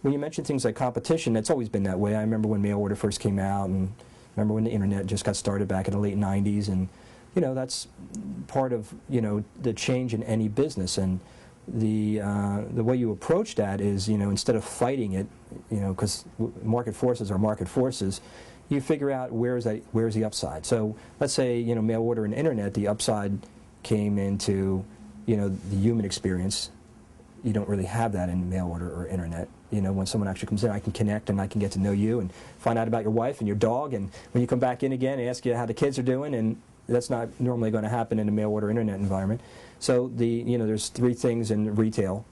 when you mention things like competition, it's always been that way. I remember when mail order first came out, and remember when the internet just got started back in the late 90s, and that's part of the change in any business. And the way you approach that is instead of fighting it, because market forces are market forces, you figure out where's the upside. So let's say mail order and internet, the upside came into the human experience. You don't really have that in mail order or internet. When someone actually comes in, I can connect and I can get to know you and find out about your wife and your dog, and when you come back in again, ask you how the kids are doing, and that's not normally going to happen in a mail order internet environment. So there's three things in retail,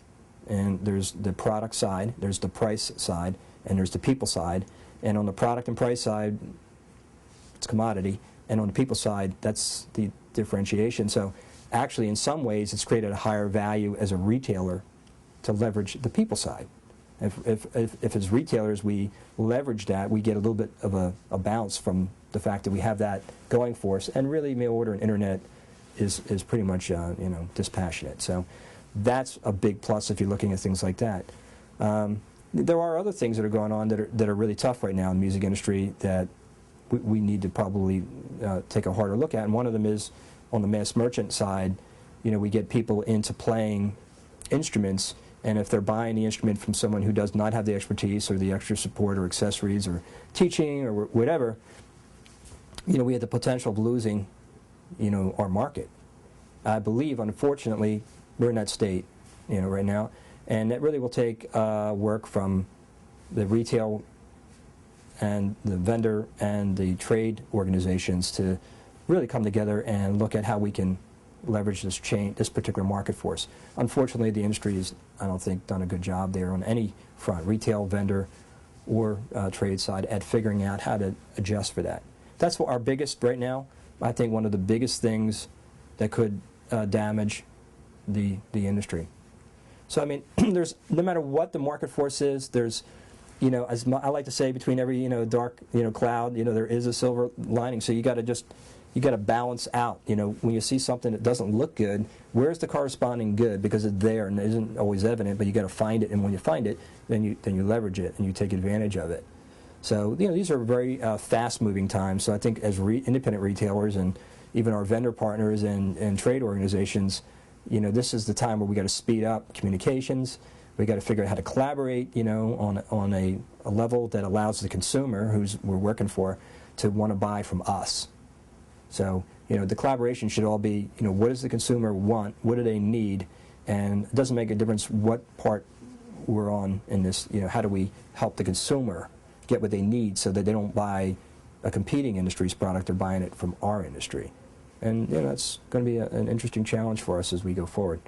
and there's the product side, there's the price side, and there's the people side. And on the product and price side, it's commodity, and on the people side, that's the differentiation. So actually, in some ways, it's created a higher value as a retailer to leverage the people side. If as retailers we leverage that, we get a little bit of a bounce from the fact that we have that going for us. And really, mail order and internet is pretty much dispassionate. So that's a big plus if you're looking at things like that. There are other things that are going on that are really tough right now in the music industry that we need to probably take a harder look at. And one of them is on the mass merchant side. We get people into playing instruments, and if they're buying the instrument from someone who does not have the expertise or the extra support or accessories or teaching or whatever, we have the potential of losing, our market. I believe, unfortunately, we're in that state, right now, and it really will take work from the retail and the vendor and the trade organizations to really come together and look at how we can leverage this particular market force. Unfortunately, the industry has, I don't think, done a good job there on any front, retail, vendor, or trade side, at figuring out how to adjust for that. That's our biggest, right now, I think one of the biggest things that could damage the industry. So I mean, there's, no matter what the market force is, there's, as I like to say, between every dark cloud, there is a silver lining. So you got to balance out. When you see something that doesn't look good, where's the corresponding good? Because it's there and it isn't always evident, but you got to find it. And when you find it, then you leverage it and you take advantage of it. So these are very fast-moving times. So I think as independent retailers and even our vendor partners and trade organizations, this is the time where we got to speed up communications. We got to figure out how to collaborate, on a level that allows the consumer, who's we're working for, to want to buy from us. So, the collaboration should all be, what does the consumer want? What do they need? And it doesn't make a difference what part we're on in this. How do we help the consumer get what they need so that they don't buy a competing industry's product, they're buying it from our industry. And that's going to be an interesting challenge for us as we go forward.